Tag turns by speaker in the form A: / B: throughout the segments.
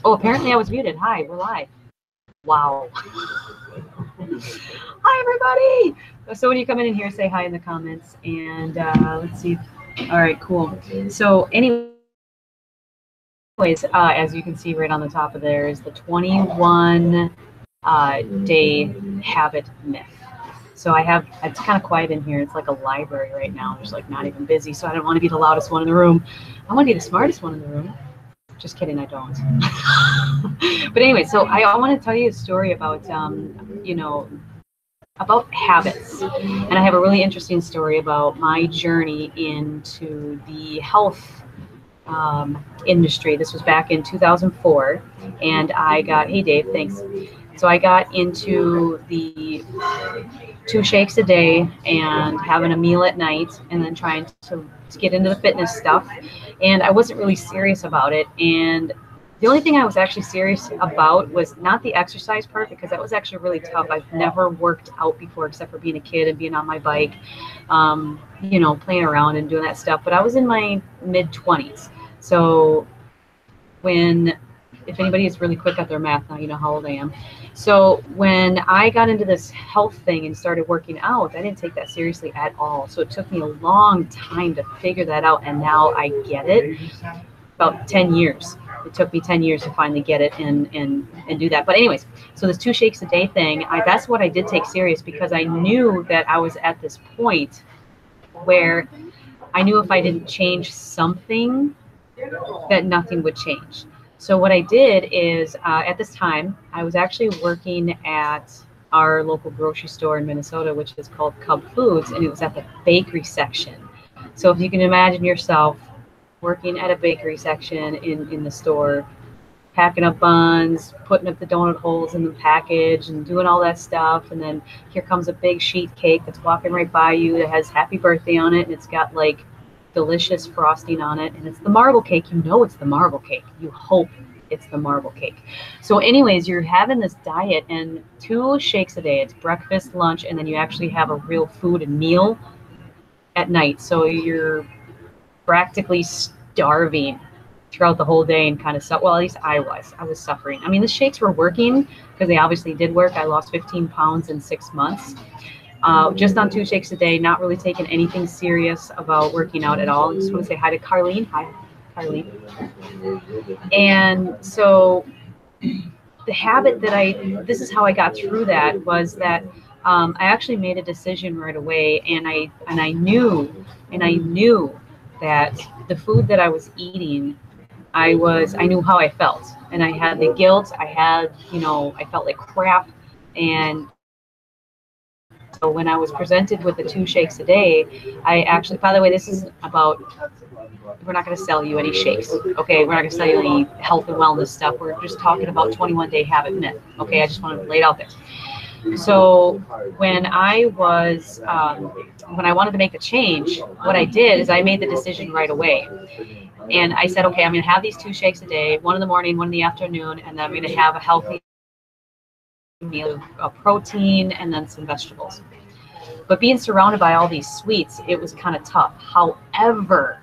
A: Oh, apparently I was muted. Hi, we're live. Wow. Hi, everybody. So when you come in here, say hi in the comments. And let's see. All right, cool. So anyways, as you can see right on the top of there is the 21 day habit myth. So I have, it's kind of quiet in here. It's like a library right now. There's like not even busy. So I don't want to be the loudest one in the room. I want to be the smartest one in the room. Just kidding, I don't. But anyway, so I want to tell you a story about, about habits. And I have a really interesting story about my journey into the health industry. This was back in 2004. And I got, hey Dave, thanks. So I got into the 2 shakes a day and having a meal at night and then trying to get into the fitness stuff. And I wasn't really serious about it. And the only thing I was actually serious about was not the exercise part, because that was actually really tough. I've never worked out before except for being a kid and being on my bike, playing around and doing that stuff. But I was in my mid-20s. So if anybody is really quick at their math now, you know how old I am. So when I got into this health thing and started working out, I didn't take that seriously at all. So it took me a long time to figure that out, and now I get it. About 10 years. It took me 10 years to finally get it and do that. But anyways, so this 2 shakes a day thing, that's what I did take serious, because I knew that I was at this point where I knew if I didn't change something, that nothing would change. So what I did is, at this time, I was actually working at our local grocery store in Minnesota, which is called Cub Foods, and it was at the bakery section. So if you can imagine yourself working at a bakery section in the store, packing up buns, putting up the donut holes in the package and doing all that stuff. And then here comes a big sheet cake that's walking right by you that has happy birthday on it. And it's got like delicious frosting on it. And it's the marble cake. You know it's the marble cake. You hope it's the marble cake. So anyways, you're having this diet and 2 shakes a day. It's breakfast, lunch, and then you actually have a real food and meal at night. So you're practically starving throughout the whole day and kind of well, at least I was suffering. I mean, the shakes were working because they obviously did work. I lost 15 pounds in 6 months, just on 2 shakes a day, not really taking anything serious about working out at all. I just want to say hi to Carlene. Hi, Carlene. And so the habit that this is how I got through that, was that I actually made a decision right away, and I knew that the food that I was eating, I knew how I felt, and I had the guilt. I felt like crap. And so when I was presented with the 2 shakes a day, I actually, by the way, this is about, we're not going to sell you any shakes, okay? We're not going to sell you any health and wellness stuff. We're just talking about 21 day habit myth, okay? I just want to lay it out there. So when I wanted to make the change, what I did is I made the decision right away. And I said, okay, I'm going to have these 2 shakes a day, 1 in the morning, 1 in the afternoon, and then I'm going to have a healthy meal of protein and then some vegetables. But being surrounded by all these sweets, it was kind of tough. However,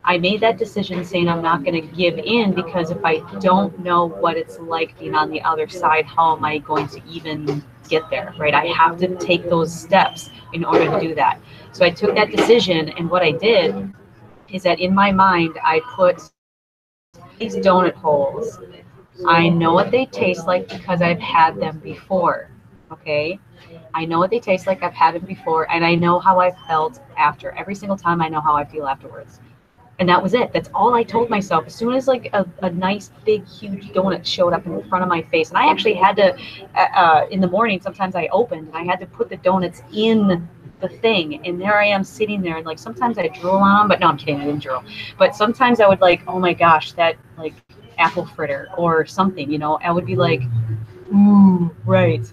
A: I made that decision saying I'm not going to give in, because if I don't know what it's like being on the other side, how am I going to even get there, right? I have to take those steps in order to do that. So I took that decision, and what I did is that in my mind, I put these donut holes. I know what they taste like because I've had them before, okay? I know what they taste like. I've had them before, and I know how I felt after. Every single time, I know how I feel afterwards. And that was it. That's all I told myself. As soon as like a nice, big, huge donut showed up in front of my face, and I actually had to, in the morning, sometimes I opened, and I had to put the donuts in the thing. And there I am sitting there, and like sometimes I drool on them, but no, I'm kidding, I didn't drool. But sometimes I would like, oh my gosh, that like apple fritter or something, I would be like, ooh, right?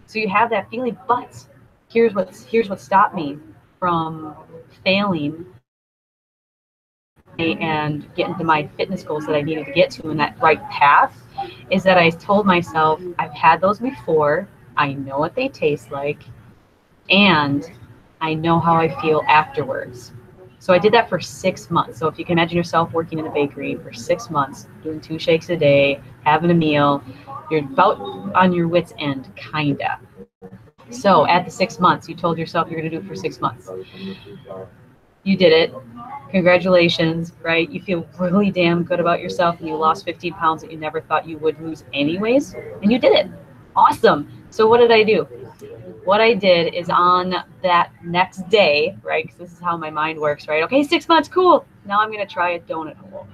A: So you have that feeling, but here's what stopped me from failing and getting to my fitness goals that I needed to get to in that right path, is that I told myself, I've had those before, I know what they taste like, and I know how I feel afterwards. So I did that for 6 months. So if you can imagine yourself working in a bakery for 6 months, doing 2 shakes a day, having a meal, you're about on your wit's end, kinda. So at the 6 months, you told yourself you're going to do it for 6 months. You did it. Congratulations, right? You feel really damn good about yourself, and you lost 15 pounds that you never thought you would lose anyways, and you did it. Awesome. So what did I do? What I did is on that next day, right, because this is how my mind works, right? Okay, 6 months, cool. Now I'm going to try a donut hole.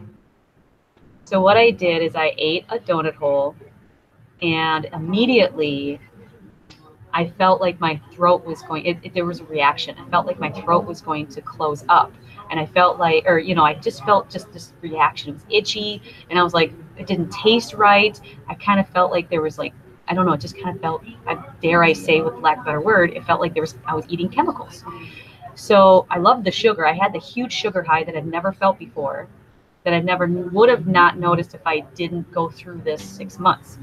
A: So what I did is I ate a donut hole, and immediately I felt like my throat was going, there was a reaction. I felt like my throat was going to close up. And I felt like, or, you know, I just felt just this reaction. It was itchy. And I was like, it didn't taste right. I kind of felt like there was like, I don't know, it just kind of felt, dare I say, with lack of a better word, it felt like I was eating chemicals. So I loved the sugar. I had the huge sugar high that I'd never felt before, that I never would have not noticed if I didn't go through this 6 months.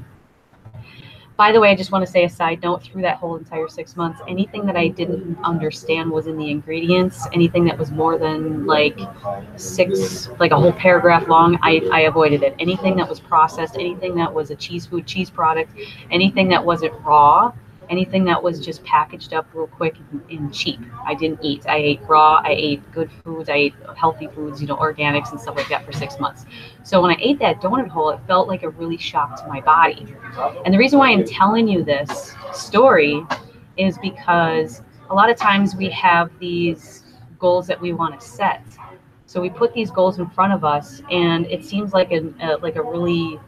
A: By the way, I just want to say a side note, through that whole entire 6 months, anything that I didn't understand was in the ingredients, anything that was more than like a whole paragraph long, I avoided it. Anything that was processed, anything that was a cheese product, anything that wasn't raw, anything that was just packaged up real quick and cheap, I didn't eat. I ate raw, I ate good foods, I ate healthy foods, you know, organics and stuff like that for 6 months. So when I ate that donut hole, it felt like a really shock to my body. And the reason why I'm telling you this story is because a lot of times we have these goals that we want to set. So we put these goals in front of us, and it seems like a really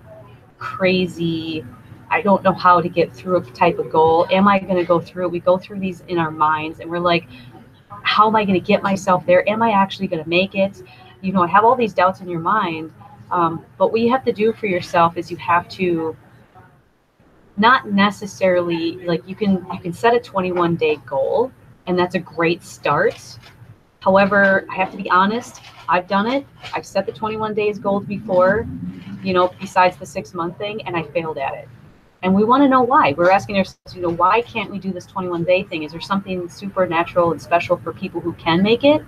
A: crazy, I don't know how to get through a type of goal. Am I going to go through it? We go through these in our minds, and we're like, how am I going to get myself there? Am I actually going to make it? You know, I have all these doubts in your mind. But what you have to do for yourself is you have to not necessarily, like, you can set a 21-day goal, and that's a great start. However, I have to be honest, I've done it. I've set the 21 days goal before, you know, besides the 6-month thing, and I failed at it. And we want to know why. We're asking ourselves, you know, why can't we do this 21-day thing? Is there something supernatural and special for people who can make it,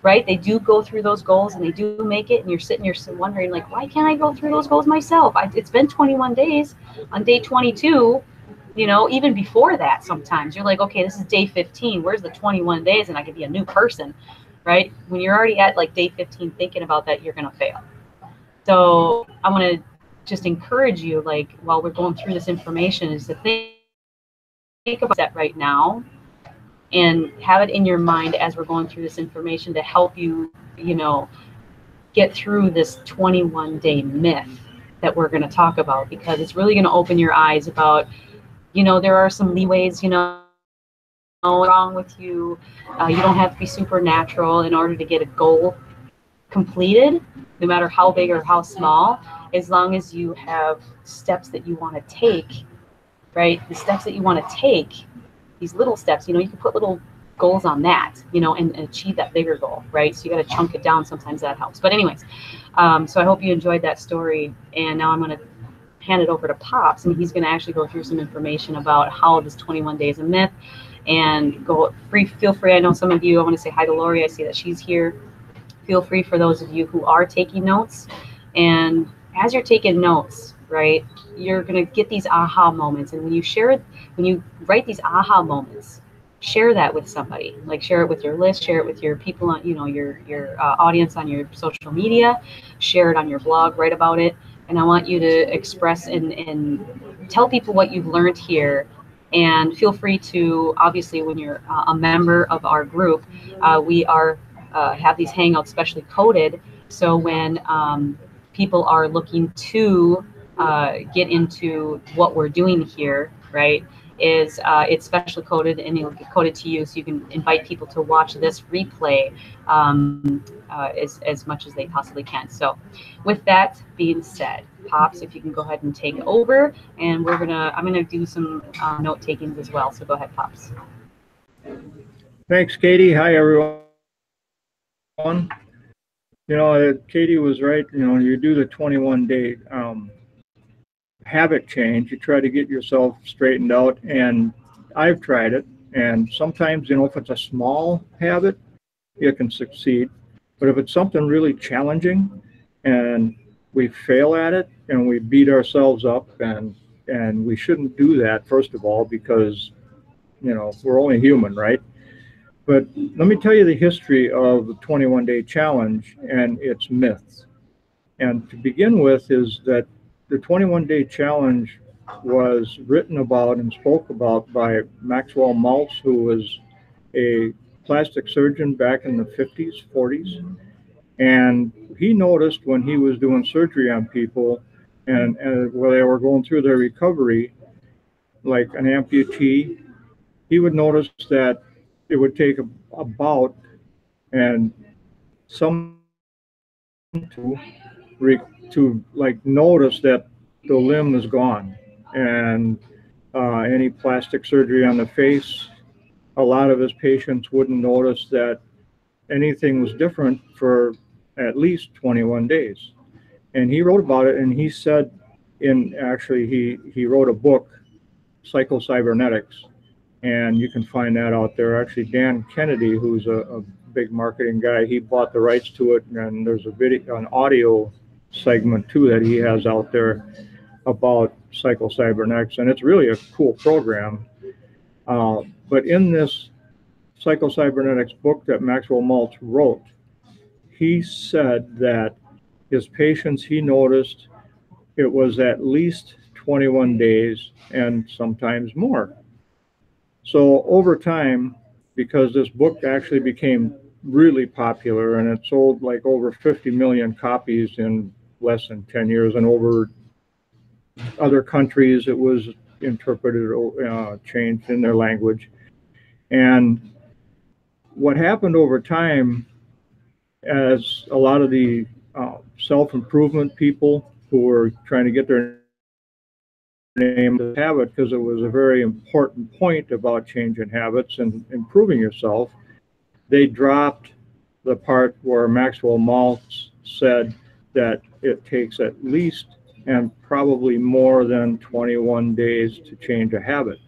A: right? They do go through those goals and they do make it, and you're sitting here wondering, like, why can't I go through those goals myself? It's been 21 days. On day 22, you know, even before that, sometimes you're like, okay, this is day 15. Where's the 21 days? And I could be a new person, right? When you're already at like day 15 thinking about that, you're going to fail. So I want to just encourage you, like, while we're going through this information, is to think about that right now and have it in your mind as we're going through this information to help you, you know, get through this 21-day myth that we're going to talk about, because it's really going to open your eyes about, you know, there are some leeways, you know, wrong with you. You don't have to be supernatural in order to get a goal completed, no matter how big or how small, as long as you have steps that you want to take, right? The steps that you want to take, these little steps, you know, you can put little goals on that, you know, and achieve that bigger goal, right? So you got to chunk it down. Sometimes that helps. But anyways, so I hope you enjoyed that story. And now I'm going to hand it over to Pops, and he's going to actually go through some information about how this 21 days a myth, and feel free. I know some of you, I want to say hi to Lori. I see that she's here. Feel free, for those of you who are taking notes. And as you're taking notes, right, you're going to get these aha moments. And when you write these aha moments, share that with somebody. Like, share it with your list, share it with your people on, you know, your audience on your social media, share it on your blog, write about it. And I want you to express and tell people what you've learned here. And feel free to, obviously, when you're a member of our group, we have these hangouts specially coded. So when people are looking to get into what we're doing here, right, is it's specially coded, and it'll get coded to you, so you can invite people to watch this replay as much as they possibly can. So with that being said, Pops, if you can go ahead and take over, and I'm gonna do some note takings as well. So go ahead, Pops.
B: Thanks, Katie. Hi, everyone. You know, Katie was right. You know, you do the 21-day habit change. You try to get yourself straightened out, and I've tried it. And sometimes, you know, if it's a small habit, you can succeed. But if it's something really challenging and we fail at it and we beat ourselves up, and we shouldn't do that, first of all, because, you know, we're only human, right? But let me tell you the history of the 21-day challenge and its myths. And to begin with is that the 21-day challenge was written about and spoke about by Maxwell Maltz, who was a plastic surgeon back in the 50s, 40s. And he noticed when he was doing surgery on people and where they were going through their recovery, like an amputee, he would notice that it would take about and some to like notice that the limb is gone. And any plastic surgery on the face, a lot of his patients wouldn't notice that anything was different for at least 21 days. And he wrote about it, and he said, he wrote a book, Psycho-Cybernetics, and you can find that out there. Actually, Dan Kennedy, who's a big marketing guy, he bought the rights to it, and there's a video, an audio segment too that he has out there about Psycho-Cybernetics, and it's really a cool program. But in this Psycho-Cybernetics book that Maxwell Maltz wrote, he said that his patients, he noticed it was at least 21 days and sometimes more. So over time, because this book actually became really popular and it sold like over 50 million copies in less than 10 years, and over other countries it was interpreted, changed in their language. And what happened over time, as a lot of the self-improvement people who were trying to get their name to habit, because it was a very important point about changing habits and improving yourself, they dropped the part where Maxwell Maltz said that it takes at least and probably more than 21 days to change a habit.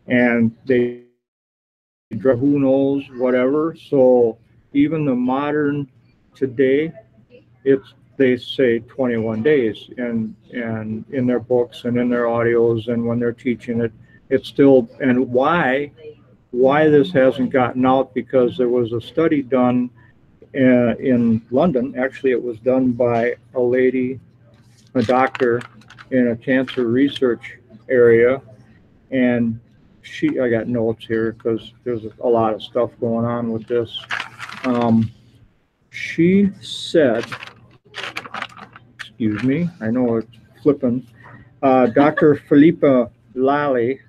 B: And they, who knows, whatever. So even the modern today, they say 21 days, and in their books and in their audios and when they're teaching it, it's still. And why this hasn't gotten out, because there was a study done in London. Actually, it was done by a lady, a doctor in a cancer research area, and I got notes here because there's a lot of stuff going on with this. She said, excuse me, I know it's flipping, Dr. Philippa Lally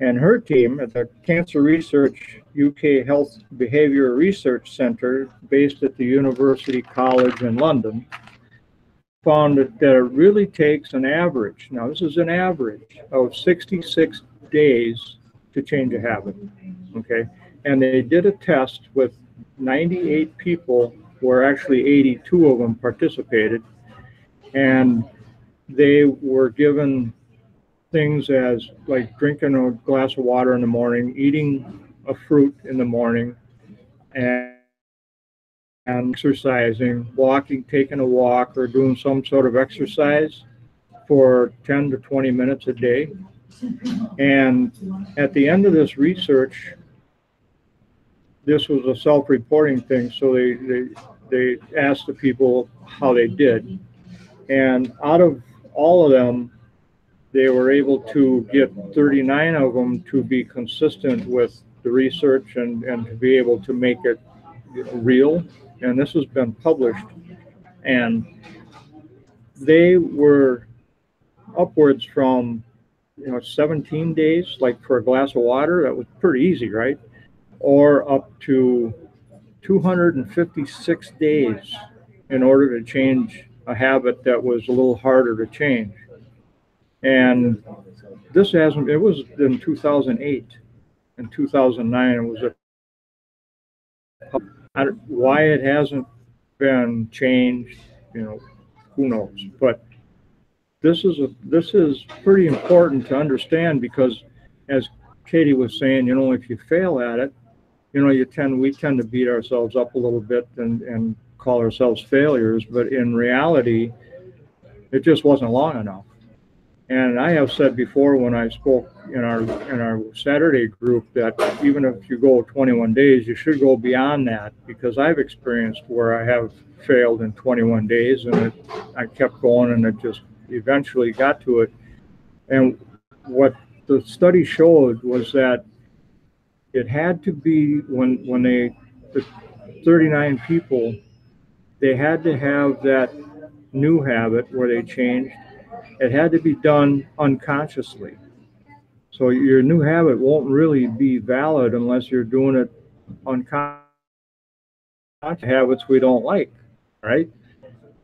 B: and her team at the Cancer Research UK Health Behaviour Research Centre, based at the University College in London, found that it really takes an average, now this is an average, of 66 days to change a habit, okay? And they did a test with 98 people, where actually 82 of them participated, and they were given things as like drinking a glass of water in the morning, eating a fruit in the morning, and exercising, walking, taking a walk, or doing some sort of exercise for 10 to 20 minutes a day. And at the end of this research, this was a self-reporting thing, so they asked the people how they did. And out of all of them, they were able to get 39 of them to be consistent with the research and to be able to make it real. And this has been published. And they were upwards from 17 days, like for a glass of water, that was pretty easy, right? Or up to 256 days in order to change a habit that was a little harder to change. And this it was in 2008 and 2009, it was why it hasn't been changed, who knows? But this is pretty important to understand, because as Katie was saying, if you fail at it, we tend to beat ourselves up a little bit and call ourselves failures, but in reality, it just wasn't long enough. And I have said before when I spoke in our Saturday group that even if you go 21 days, you should go beyond that, because I've experienced where I have failed in 21 days, and I kept going, and it just eventually got to it. And what the study showed was that it had to be when the 39 people, they had to have that new habit where they changed. It had to be done unconsciously. So your new habit won't really be valid unless you're doing it unconsciously. Habits we don't like, right?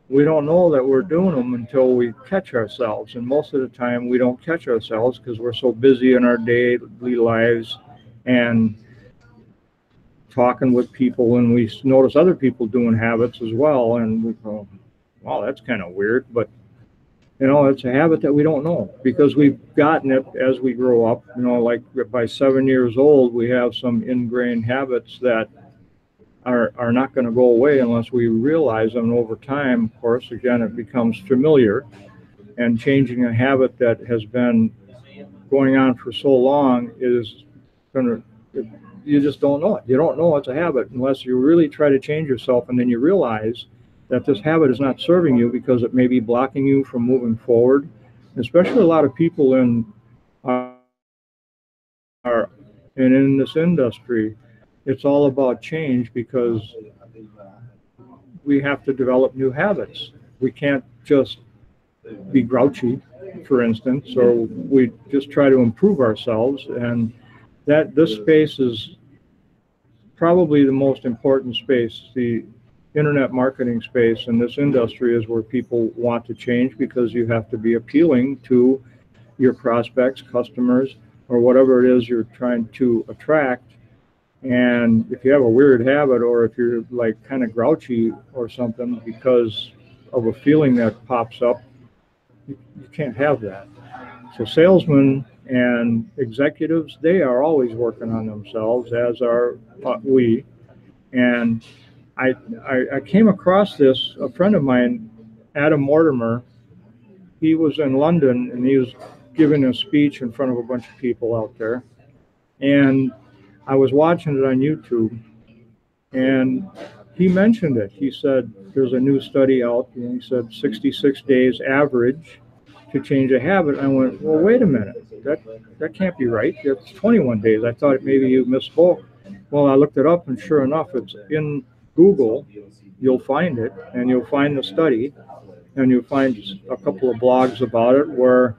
B: We don't know that we're doing them until we catch ourselves. And most of the time, we don't catch ourselves because we're so busy in our daily lives and talking with people, and we notice other people doing habits as well. And we go, wow, that's kind of weird. But it's a habit that we don't know because we've gotten it as we grow up. Like by 7 years old, we have some ingrained habits that are not going to go away unless we realize them. And over time, of course, again, it becomes familiar. And changing a habit that has been going on for so long is going to, you just don't know it. You don't know it's a habit unless you really try to change yourself, and then you realize that this habit is not serving you because it may be blocking you from moving forward. Especially a lot of people are and in this industry, it's all about change because we have to develop new habits. We can't just be grouchy, for instance, or we just try to improve ourselves. And that this space is probably the most important space. The internet marketing space in this industry is where people want to change because you have to be appealing to your prospects, customers, or whatever it is you're trying to attract. And if you have a weird habit, or if you're like kind of grouchy or something because of a feeling that pops up, you can't have that. So salesmen and executives, they are always working on themselves, as are we. And I came across this, a friend of mine, Adam Mortimer. He was in London and he was giving a speech in front of a bunch of people out there. And I was watching it on YouTube, and he mentioned it. He said there's a new study out, and he said 66 days average to change a habit. I went, well, wait a minute, that can't be right. It's 21 days. I thought maybe you misspoke. Well, I looked it up, and sure enough, it's in Google. You'll find it, and you'll find the study, and you'll find a couple of blogs about it where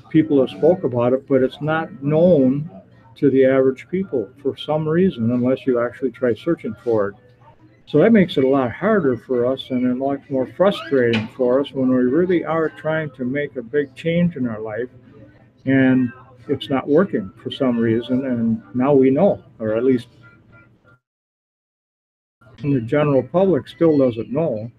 B: people have spoke about it, but it's not known to the average people for some reason, unless you actually try searching for it. So that makes it a lot harder for us and a lot more frustrating for us when we really are trying to make a big change in our life and it's not working for some reason. And now we know, or at least the general public still doesn't know.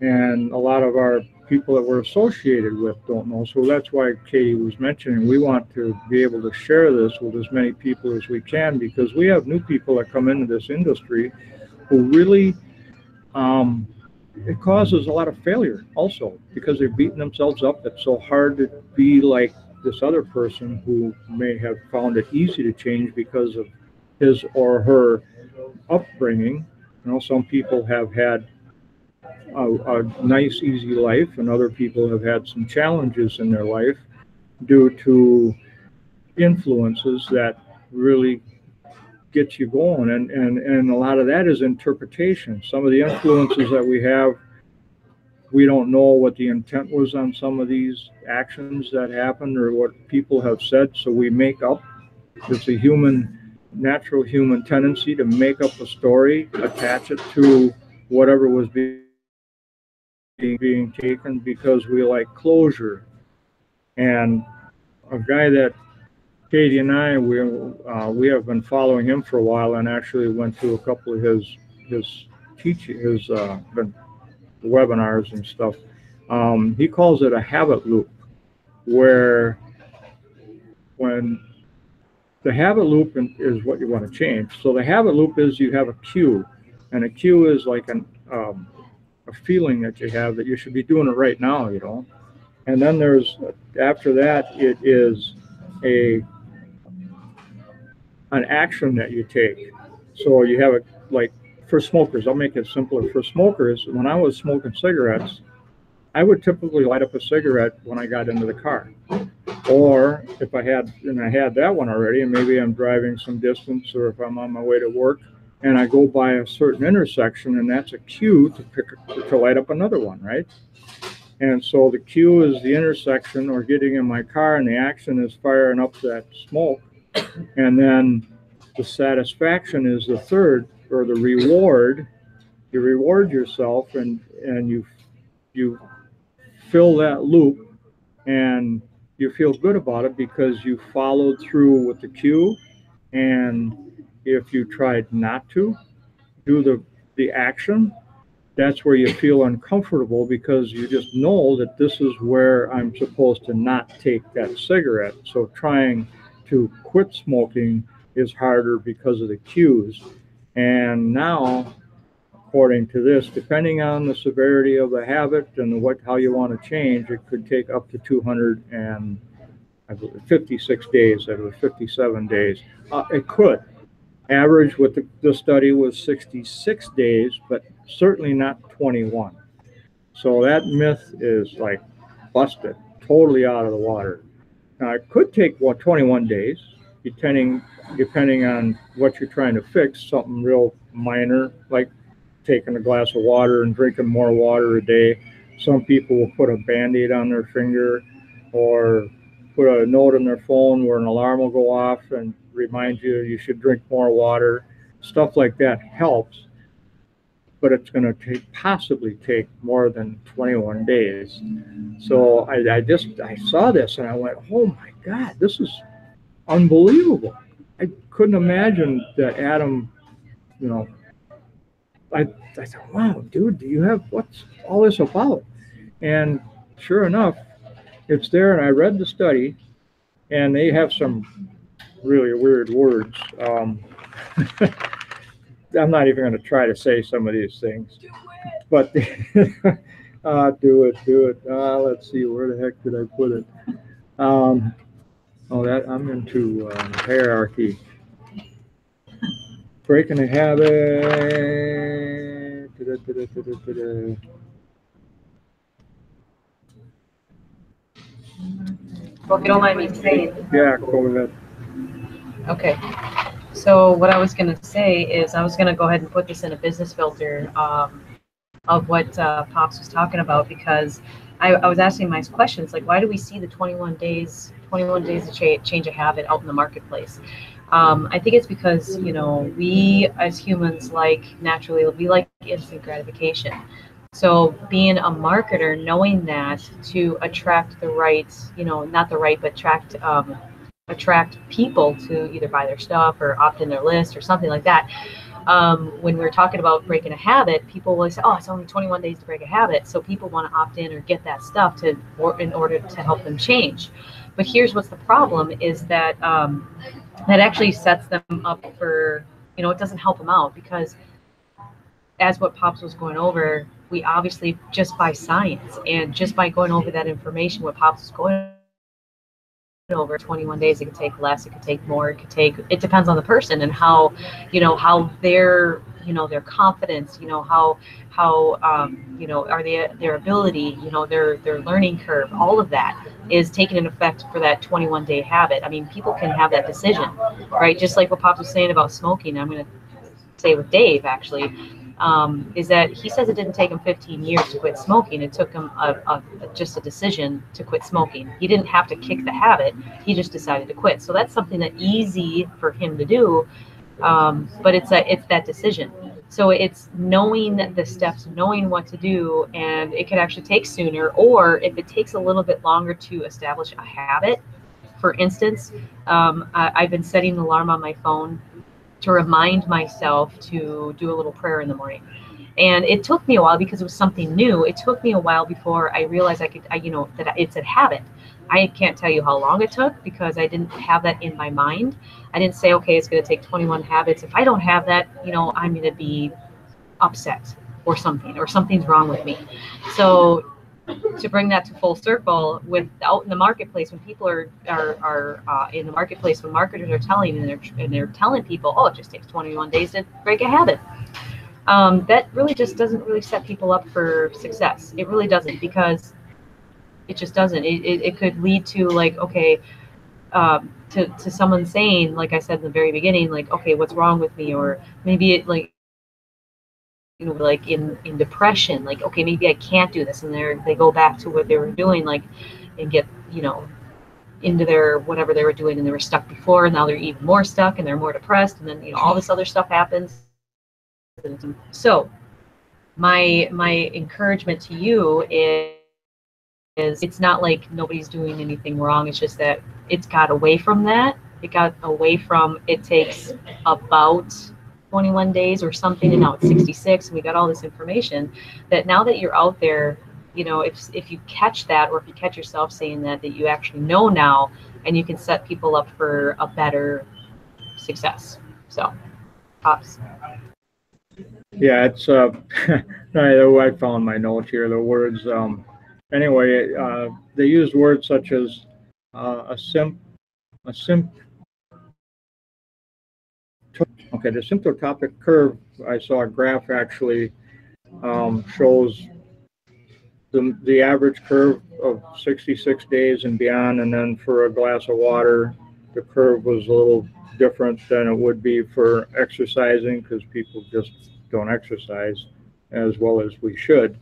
B: And a lot of our people that we're associated with don't know. So that's why Katie was mentioning we want to be able to share this with as many people as we can, because we have new people that come into this industry who really, it causes a lot of failure also because they're beating themselves up. It's so hard to be like this other person who may have found it easy to change because of his or her upbringing. Some people have had a nice, easy life, and other people have had some challenges in their life due to influences that really get you going. And a lot of that is interpretation. Some of the influences that we have, we don't know what the intent was on some of these actions that happened or what people have said, so we make up. It's a natural human tendency to make up a story, attach it to whatever was being taken because we like closure. And a guy that Katie and I, we have been following him for a while, and actually went to a couple of his webinars and stuff. He calls it a habit loop, where when the habit loop is what you want to change. So the habit loop is you have a cue, and a cue is like a feeling that you have that you should be doing it right now, you know. And then there's, after that, it is a an action that you take. So you have a, like, for smokers, I'll make it simpler. For smokers, when I was smoking cigarettes, I would typically light up a cigarette when I got into the car. Or if I had, and I had that one already, and maybe I'm driving some distance, or if I'm on my way to work and I go by a certain intersection, and that's a cue to light up another one, right? And so the cue is the intersection or getting in my car, and the action is firing up that smoke. And then the satisfaction is the third, or the reward. You reward yourself, and you fill that loop, and you feel good about it because you followed through with the cue. And if you tried not to do the action, that's where you feel uncomfortable, because you just know that this is where I'm supposed to not take that cigarette. So trying to quit smoking is harder because of the cues. And now, according to this, depending on the severity of the habit and how you want to change, it could take up to 256 days out of 57 days. It could. Average with the study was 66 days, but certainly not 21. So that myth is like busted, totally out of the water. Now, it could take 21 days, depending on what you're trying to fix, something real minor, like taking a glass of water and drinking more water a day. Some people will put a Band-Aid on their finger, or put a note on their phone where an alarm will go off and remind you should drink more water. Stuff like that helps, but it's going to possibly take more than 21 days. So I saw this and I went, oh my God, this is unbelievable. I couldn't imagine that Adam, you know, I thought, wow, dude, what's all this about? And sure enough, it's there, and I read the study, and they have some really weird words. I'm not even going to try to say some of these things, but do it. Let's see, where the heck did I put it? That I'm into hierarchy. Breaking a habit.
A: Well, if you don't mind me saying.
B: Yeah, go ahead.
A: Okay. So what I was going to say is I was going to go ahead and put this in a business filter of what Pops was talking about, because I was asking my questions, like, why do we see the 21 days to change a habit out in the marketplace? I think it's because, we as humans naturally like instant gratification. So being a marketer, knowing that to attract the right, not the right, but attract people to either buy their stuff or opt in their list or something like that. When we're talking about breaking a habit, people will say, oh, it's only 21 days to break a habit. So people want to opt in or get that stuff in order to help them change. But here's what's the problem is that that actually sets them up for, it doesn't help them out, because as what Pops was going over, we obviously, just by science and just by going over that information, what Pops was going over 21 days, it could take less, it could take more, it depends on the person and how their confidence, how are their ability, their learning curve, all of that is taking an effect for that 21-day habit. I mean, people can have that decision, right? Just like what Pops was saying about smoking, I'm going to say with Dave, actually, is that he says it didn't take him 15 years to quit smoking. It took him just a decision to quit smoking. He didn't have to kick the habit. He just decided to quit. So that's something that's easy for him to do, but it's that decision. So it's knowing the steps, knowing what to do, and it could actually take sooner, or if it takes a little bit longer to establish a habit. For instance, I've been setting an alarm on my phone to remind myself to do a little prayer in the morning. And it took me a while because it was something new. It took me a while before I realized that it's a habit. I can't tell you how long it took because I didn't have that in my mind. I didn't say, okay, it's going to take 21 habits. If I don't have that, I'm going to be upset or something's wrong with me. So to bring that to full circle, with out in the marketplace, when people are in the marketplace, when marketers are telling and they're telling people, oh, it just takes 21 days to break a habit. That really just doesn't really set people up for success. It really doesn't, because it just doesn't. It could lead to, like, okay, to someone saying, like I said in the very beginning, like, okay, what's wrong with me? Or maybe it, like, like in depression, like, okay, maybe I can't do this. And they go back to what they were doing, like, and get, into their whatever they were doing, and they were stuck before, and now they're even more stuck and they're more depressed. And then, all this other stuff happens. So my encouragement to you is it's not like nobody's doing anything wrong. It's just that it's got away from that. It got away from, it takes about 21 days or something, and now it's 66, and we got all this information that now that you're out there, if you catch that, or if you catch yourself saying that you actually know now, and you can set people up for a better success. So, pops.
B: Yeah, it's I found my note here. The words anyway, they used words such as the symptotopic curve. I saw a graph actually shows the average curve of 66 days and beyond, and then for a glass of water, the curve was a little different than it would be for exercising, because people just don't exercise as well as we should.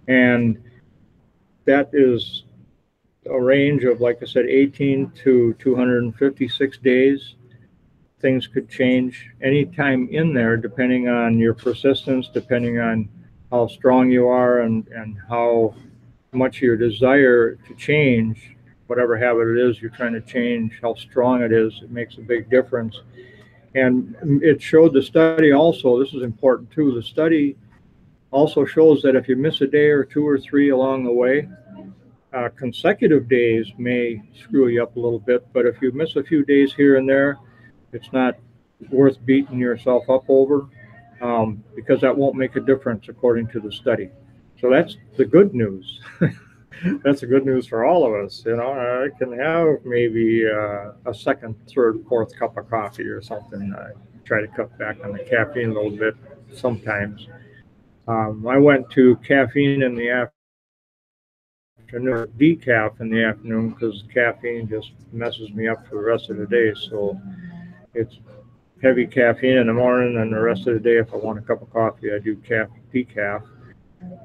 B: And that is a range of, like I said, 18 to 256 days. Things could change anytime in there, depending on your persistence, depending on how strong you are, and how much your desire to change whatever habit it is you're trying to change, how strong it is. It makes a big difference. And it showed, the study also, this is important too, the study also shows that if you miss a day or two or three along the way, consecutive days may screw you up a little bit, but if you miss a few days here and there, it's not worth beating yourself up over, because that won't make a difference according to the study. So that's the good news. That's the good news for all of us. I can have maybe a second, third, fourth cup of coffee or something. I try to cut back on the caffeine a little bit sometimes. I went to caffeine in the afternoon, decaf in the afternoon, because caffeine just messes me up for the rest of the day. So it's heavy caffeine in the morning, and the rest of the day, if I want a cup of coffee, I do decaf.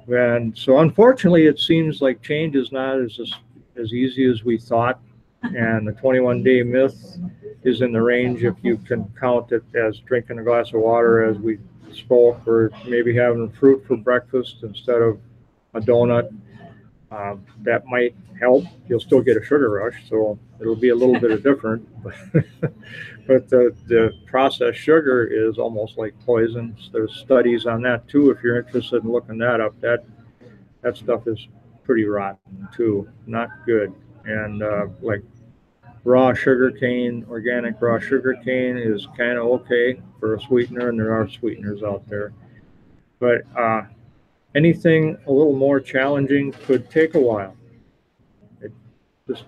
B: And so, unfortunately, it seems like change is not as easy as we thought. And the 21-day myth is in the range, if you can count it as drinking a glass of water, as we spoke, or maybe having fruit for breakfast instead of a donut. That might help. You'll still get a sugar rush, so it'll be a little bit of different. But the processed sugar is almost like poison. There's studies on that too. If you're interested in looking that up, that stuff is pretty rotten too, not good. And like raw sugar cane, organic raw sugar cane is kind of okay for a sweetener, and there are sweeteners out there. But anything a little more challenging could take a while. It just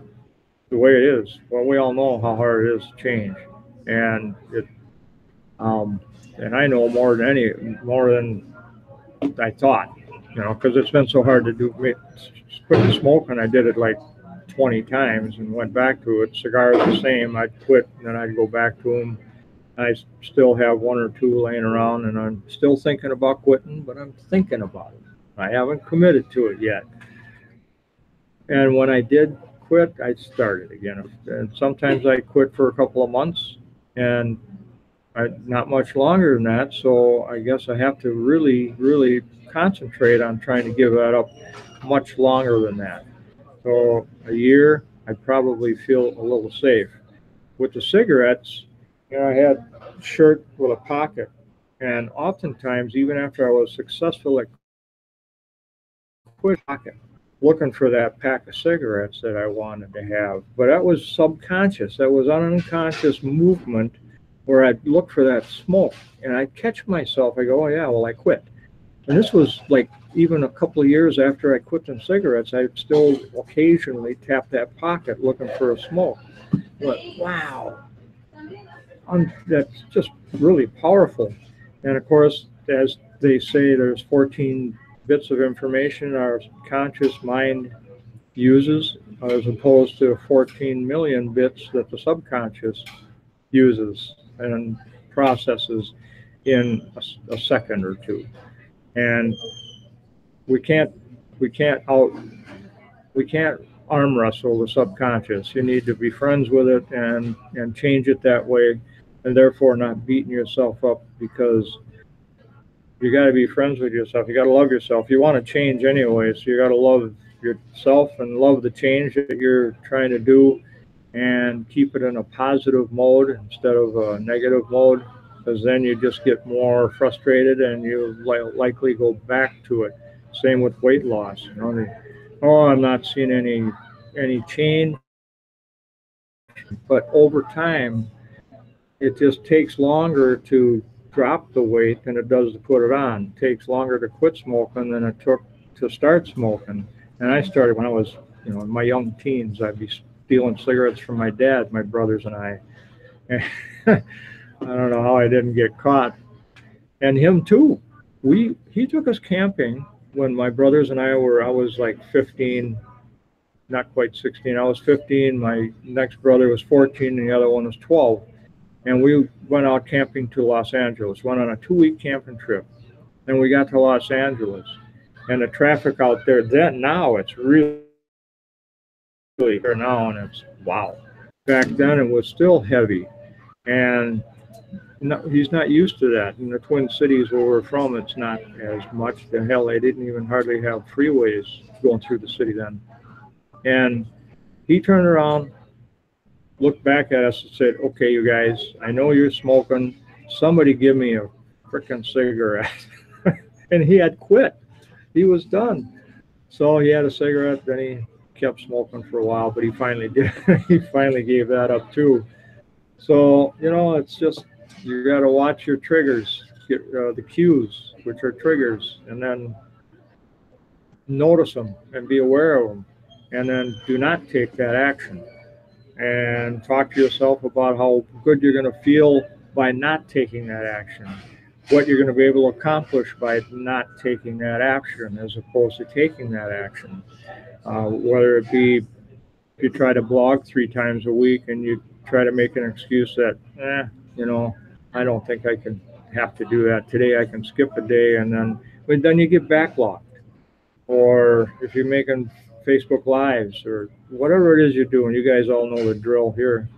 B: the way it is. Well, we all know how hard it is to change, and and I know more than I thought, because it's been so hard to quit smoking. I did it like 20 times and went back to it. Cigars the same. I'd quit, and then I'd go back to them. I still have one or two laying around, and I'm still thinking about quitting, but I'm thinking about it. I haven't committed to it yet. And when I did quit, I started again. And sometimes I quit for a couple of months, and not much longer than that. So I guess I have to really, really concentrate on trying to give that up much longer than that. So a year, I probably feel a little safe. With the cigarettes, I had a shirt with a pocket And oftentimes, even after I was successful at quit looking for that pack of cigarettes that I wanted to have. But that was subconscious. That was an unconscious movement where I'd look for that smoke and I'd catch myself. I go, oh yeah, well I quit. And this was like even a couple of years after I quit them cigarettes, I'd still occasionally tap that pocket looking for a smoke. But wow, that's just really powerful. And of course, as they say, there's 14 bits of information our conscious mind uses, as opposed to 14 million bits that the subconscious uses and processes in a second or two. And we can't we can't out we can't arm wrestle the subconscious. You need to be friends with it and change it that way, and therefore not beating yourself up, because you got to be friends with yourself. You got to love yourself. You want to change anyway, so you got to love yourself and love the change that you're trying to do, and keep it in a positive mode instead of a negative mode, because then you just get more frustrated and you likely go back to it. Same with weight loss. You know, oh, I'm not seeing any change, but over time, it just takes longer to drop the weight than it does to put it on. It takes longer to quit smoking than it took to start smoking. And I started when I was, in my young teens. I'd be stealing cigarettes from my dad, my brothers and I. And I don't know how I didn't get caught. And him too. He took us camping when my brothers and I was like 15, not quite 16. I was 15. My next brother was 14, and the other one was 12. And we went out camping to Los Angeles, went on a 2-week camping trip. And we got to Los Angeles. And the traffic out there, now it's really here now, and it's wow. Back then it was still heavy. And he's not used to that. In the Twin Cities where we're from, it's not as much. The hell, they didn't even hardly have freeways going through the city then. And he turned around, looked back at us and said, okay, you guys, I know you're smoking. Somebody give me a frickin' cigarette. And he had quit. He was done. So he had a cigarette, then he kept smoking for a while, but he finally did. He finally gave that up too. So, it's just, you got to watch your triggers, the cues, which are triggers, and then notice them and be aware of them. And then do not take that action. And talk to yourself about how good you're going to feel by not taking that action, what you're going to be able to accomplish by not taking that action as opposed to taking that action. Whether it be if you try to blog 3 times a week and you try to make an excuse that, I don't think I can have to do that today. I can skip a day, and then you get backlogged. Or if you're making Facebook Lives or whatever it is you're doing, you guys all know the drill here.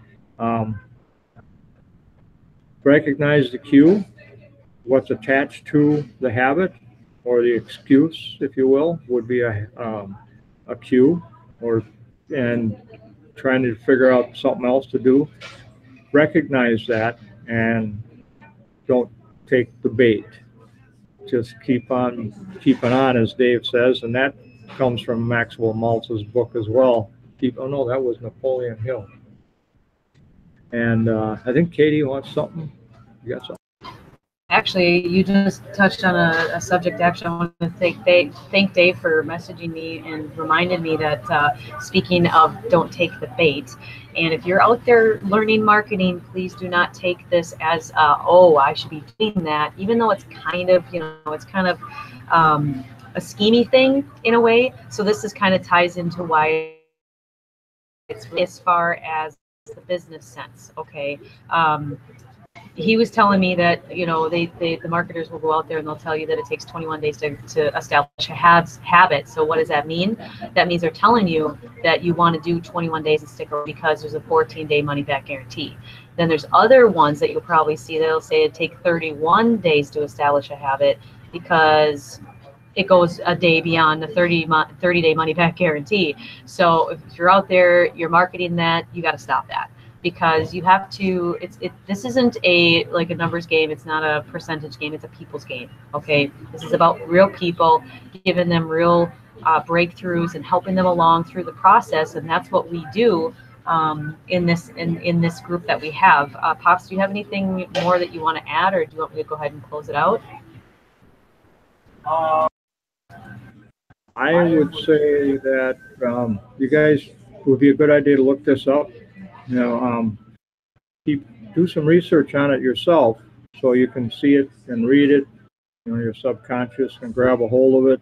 B: Recognize the cue, what's attached to the habit or the excuse, if you will, would be a cue, and trying to figure out something else to do. Recognize that and don't take the bait. Just keep on keeping on, as Dave says, and that comes from Maxwell Maltz's book as well. Oh no, that was Napoleon Hill. And I think Katie wants something. You got something?
A: Actually, you just touched on a subject. Actually, I want to thank Dave for messaging me and reminded me that speaking of don't take the bait. And if you're out there learning marketing, please do not take this as, I should be doing that, even though it's kind of, a schemy thing in a way. So this is kind of ties into why it's as far as the business sense. Okay. He was telling me that, the marketers will go out there and they'll tell you that it takes 21 days to establish a habit. So what does that mean? That means they're telling you that you want to do 21 days and stick around because there's a 14-day money back guarantee. Then there's other ones that you'll probably see that'll say it take 31 days to establish a habit because it goes a day beyond the 30-day money back guarantee. So if you're out there, you're marketing that, you got to stop that. because you have to, this isn't a like a numbers game, it's not a percentage game, it's a people's game. Okay, this is about real people, giving them real breakthroughs and helping them along through the process, and that's what we do in this group that we have. Pops, do you have anything more that you want to add, or do you want me to go ahead and close it out?
B: I would say that you guys would be a good idea to look this up. You know, do some research on it yourself so you can see it and read it. You know, your subconscious can grab a hold of it,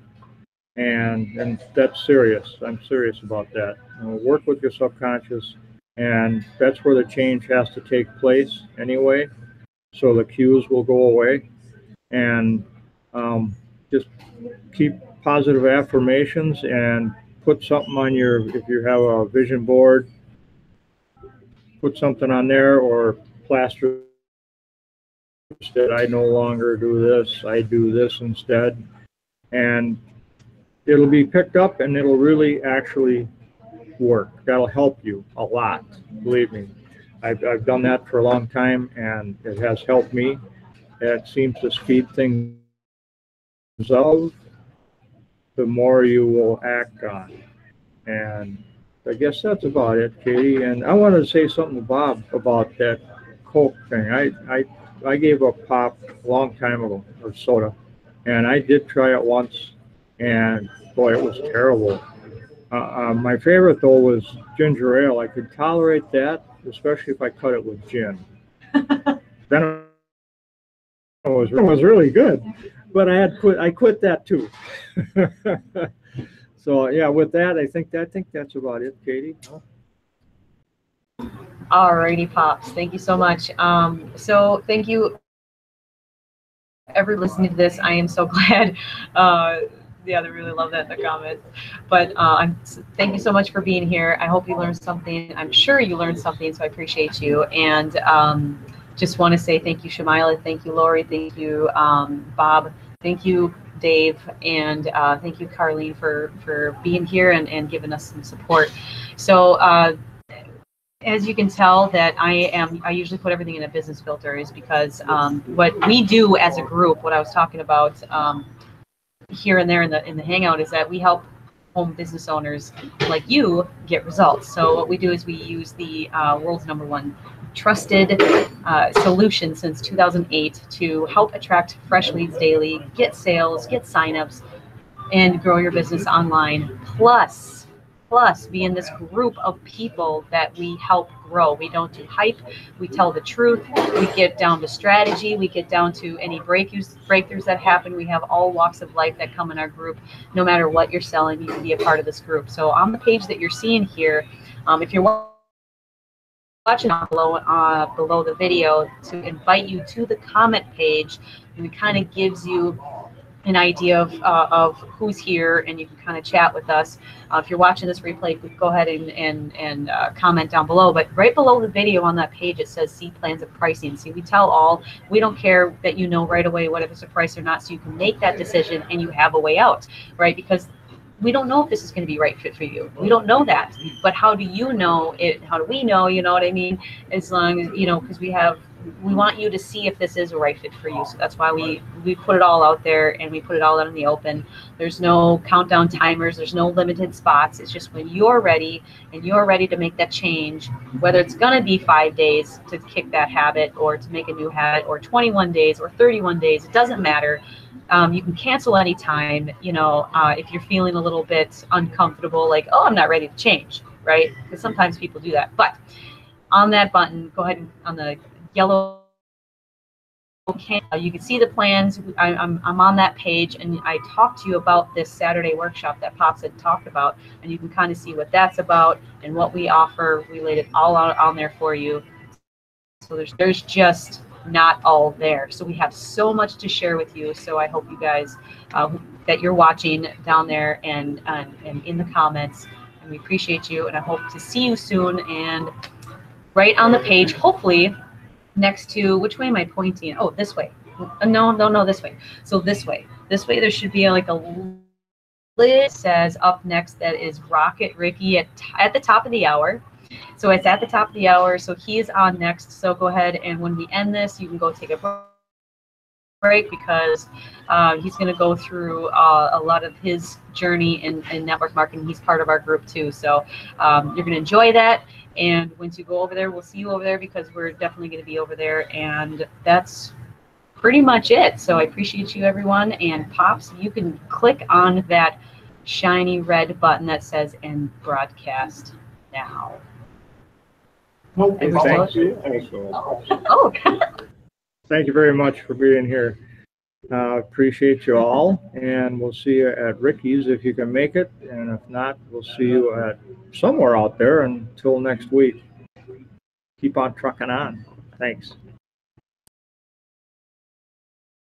B: and that's serious. I'm serious about that. You know, work with your subconscious, and that's where the change has to take place anyway. So the cues will go away, and just keep positive affirmations and put something on if you have a vision board, put something on there, or plaster that I no longer do this, I do this instead. And it'll be picked up and it'll really actually work. That'll help you a lot, believe me. I've done that for a long time and it has helped me. It seems to speed things up, the more you will act on. And I guess that's about it, Katie. And I wanted to say something to Bob about that Coke thing. I gave up pop a long time ago, or soda, and I did try it once, and boy, it was terrible. My favorite though was ginger ale. I could tolerate that, especially if I cut it with gin. Then it was really good, but I quit that too. So yeah, with that, I think that's about it, Katie.
A: Alrighty, Pops. Thank you so much. So thank you, everyone listening to this. I am so glad. Yeah, they really love that in the comments. But thank you so much for being here. I hope you learned something. I'm sure you learned something, so I appreciate you. And just want to say thank you, Shamila. Thank you, Lori. Thank you, Bob. Thank you, Dave, and thank you, Carlene, for being here and giving us some support. So as you can tell, that I usually put everything in a business filter, is because what we do as a group, what I was talking about here and there in the hangout, is that we help home business owners like you get results. So what we do is we use the world's #1 trusted solution since 2008 to help attract fresh leads daily, get sales, get signups, and grow your business online. Plus be in this group of people that we help grow. We don't do hype. We tell the truth. We get down to strategy. We get down to any breakthroughs that happen. We have all walks of life that come in our group. No matter what you're selling, you can be a part of this group. So on the page that you're seeing here, if you're watching below the video, to invite you to the comment page, and it kind of gives you an idea of who's here, and you can kind of chat with us. If you're watching this replay, go ahead and comment down below. But right below the video on that page, it says see plans of pricing. See, we tell all, we don't care that you know right away what if it's a price or not, so you can make that decision and you have a way out, right? Because we don't know if this is going to be right fit for you. We don't know that. But how do you know it? How do we know? You know what I mean? As long as, you know, because we want you to see if this is a right fit for you. So that's why we put it all out there, and we put it all out in the open. There's no countdown timers. There's no limited spots. It's just when you're ready and you're ready to make that change, whether it's going to be 5 days to kick that habit, or to make a new habit, or 21 days or 31 days, it doesn't matter. You can cancel anytime, you know, if you're feeling a little bit uncomfortable, like, oh, I'm not ready to change, right? Because sometimes people do that. But on that button, go ahead and on the yellow can, you can see the plans. I'm on that page, and I talked to you about this Saturday workshop that Pops had talked about, and you can kind of see what that's about and what we offer. We laid it all out on there for you. So there's just not all there. So we have so much to share with you. So I hope you guys that you're watching down there and in the comments, and we appreciate you, and I hope to see you soon. And right on the page, hopefully next to, which way am I pointing? Oh, this way. No, this way. So this way there should be like a list says up next that is Rocket Ricky at the top of the hour. So it's at the top of the hour. So he is on next. So go ahead, and when we end this, you can go take a break because he's going to go through a lot of his journey in network marketing. He's part of our group too. So you're going to enjoy that. And once you go over there, we'll see you over there because we're definitely going to be over there. And that's pretty much it. So I appreciate you, everyone. And Pops, you can click on that shiny red button that says "End Broadcast Now."
B: Okay, thank you.
A: Oh.
B: Thank you very much for being here. Appreciate you all, and we'll see you at Ricky's if you can make it, and if not, we'll see you at somewhere out there until next week. Keep on trucking on. Thanks.